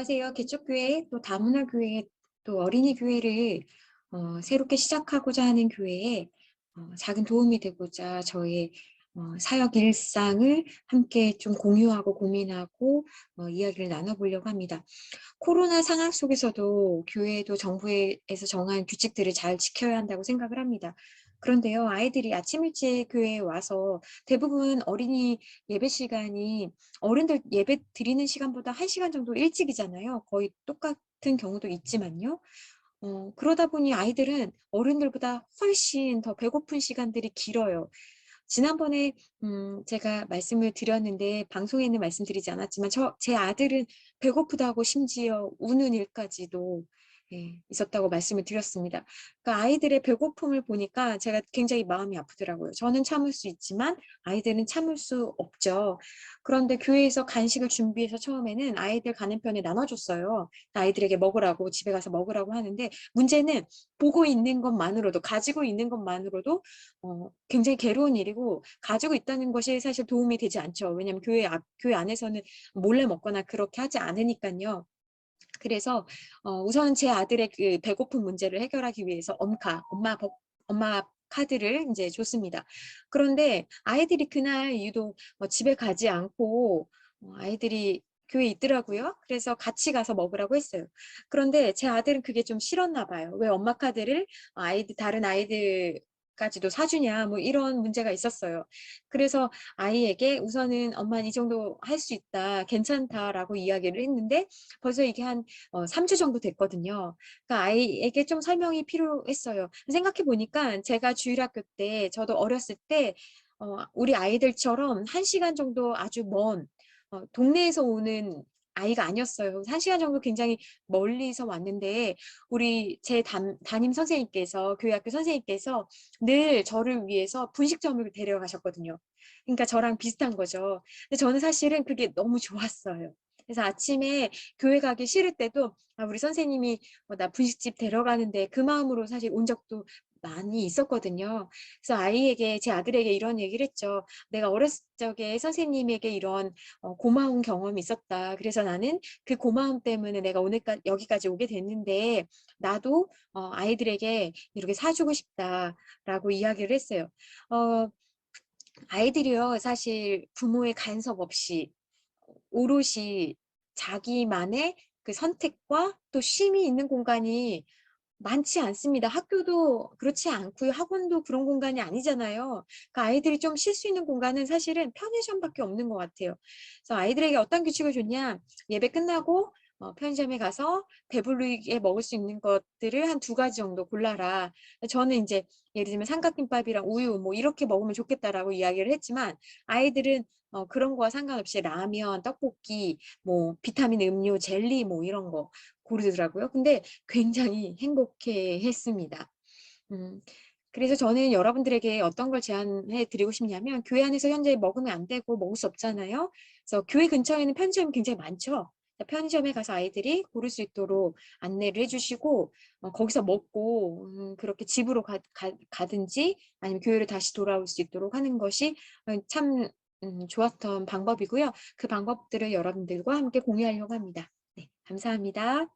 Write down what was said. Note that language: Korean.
안녕하세요. 개척교회 또 다문화교회 또 어린이교회를 새롭게 시작하고자 하는 교회에 작은 도움이 되고자 저의 사역 일상을 함께 좀 공유하고 고민하고 이야기를 나눠보려고 합니다. 코로나 상황 속에서도 교회도 정부에서 정한 규칙들을 잘 지켜야 한다고 생각을 합니다. 그런데요, 아이들이 아침 일찍 교회에 와서 대부분 어린이 예배 시간이 어른들 예배 드리는 시간보다 1시간 정도 일찍이잖아요. 거의 똑같은 경우도 있지만요. 그러다 보니 아이들은 어른들보다 훨씬 더 배고픈 시간들이 길어요. 지난번에 제가 말씀을 드렸는데 방송에는 말씀드리지 않았지만 제 아들은 배고프다고 심지어 우는 일까지도 있었다고 말씀을 드렸습니다. 그러니까 아이들의 배고픔을 보니까 제가 굉장히 마음이 아프더라고요. 저는 참을 수 있지만 아이들은 참을 수 없죠. 그런데 교회에서 간식을 준비해서 처음에는 아이들 가는 편에 나눠줬어요. 아이들에게 먹으라고 집에 가서 먹으라고 하는데 문제는 보고 있는 것만으로도 가지고 있는 것만으로도 굉장히 괴로운 일이고 가지고 있다는 것이 사실 도움이 되지 않죠. 왜냐하면 교회 안에서는 몰래 먹거나 그렇게 하지 않으니까요. 그래서 우선 제 아들의 그 배고픈 문제를 해결하기 위해서 엄마 카드를 이제 줬습니다. 그런데 아이들이 그날 유독 집에 가지 않고 아이들이 교회에 있더라고요. 그래서 같이 가서 먹으라고 했어요. 그런데 제 아들은 그게 좀 싫었나 봐요. 왜 엄마 카드를 다른 아이들까지도 사주냐 뭐 이런 문제가 있었어요. 그래서 아이에게 우선은 엄마는 이 정도 할 수 있다, 괜찮다라고 이야기를 했는데 벌써 이게 한 3주 정도 됐거든요. 그러니까 아이에게 좀 설명이 필요했어요. 생각해 보니까 제가 주일학교 때 저도 어렸을 때 우리 아이들처럼 1시간 정도 아주 먼 동네에서 오는 아이가 아니었어요. 1시간 정도 굉장히 멀리서 왔는데 우리 제 담임 선생님께서 교회 학교 선생님께서 늘 저를 위해서 분식점을 데려가셨거든요. 그러니까 저랑 비슷한 거죠. 근데 저는 사실은 그게 너무 좋았어요. 그래서 아침에 교회 가기 싫을 때도 우리 선생님이 나 분식집 데려가는데 그 마음으로 사실 온 적도 많이 있었거든요. 그래서 제 아들에게 이런 얘기를 했죠. 내가 어렸을 적에 선생님에게 이런 고마운 경험이 있었다. 그래서 나는 그 고마움 때문에 내가 여기까지 오게 됐는데 나도 아이들에게 이렇게 사주고 싶다라고 이야기를 했어요. 어, 아이들이요, 사실 부모의 간섭 없이 오롯이 자기만의 그 선택과 또 쉼이 있는 공간이 많지 않습니다. 학교도 그렇지 않고요. 학원도 그런 공간이 아니잖아요. 그러니까 아이들이 좀 쉴 수 있는 공간은 사실은 편의점밖에 없는 것 같아요. 그래서 아이들에게 어떤 규칙을 줬냐? 예배 끝나고 편의점에 가서 배부르게 먹을 수 있는 것들을 한 2가지 정도 골라라. 저는 이제 예를 들면 삼각김밥이랑 우유 뭐 이렇게 먹으면 좋겠다라고 이야기를 했지만 아이들은 그런 거와 상관없이 라면, 떡볶이, 뭐 비타민 음료, 젤리 뭐 이런 거 고르더라고요. 근데 굉장히 행복해했습니다. 음, 그래서 저는 여러분들에게 어떤 걸 제안해 드리고 싶냐면 교회 안에서 현재 먹으면 안 되고 먹을 수 없잖아요. 그래서 교회 근처에는 편의점이 굉장히 많죠. 편의점에 가서 아이들이 고를 수 있도록 안내를 해주시고 거기서 먹고 그렇게 집으로 가든지 아니면 교회로 다시 돌아올 수 있도록 하는 것이 참 좋았던 방법이고요. 그 방법들을 여러분들과 함께 공유하려고 합니다. 네, 감사합니다.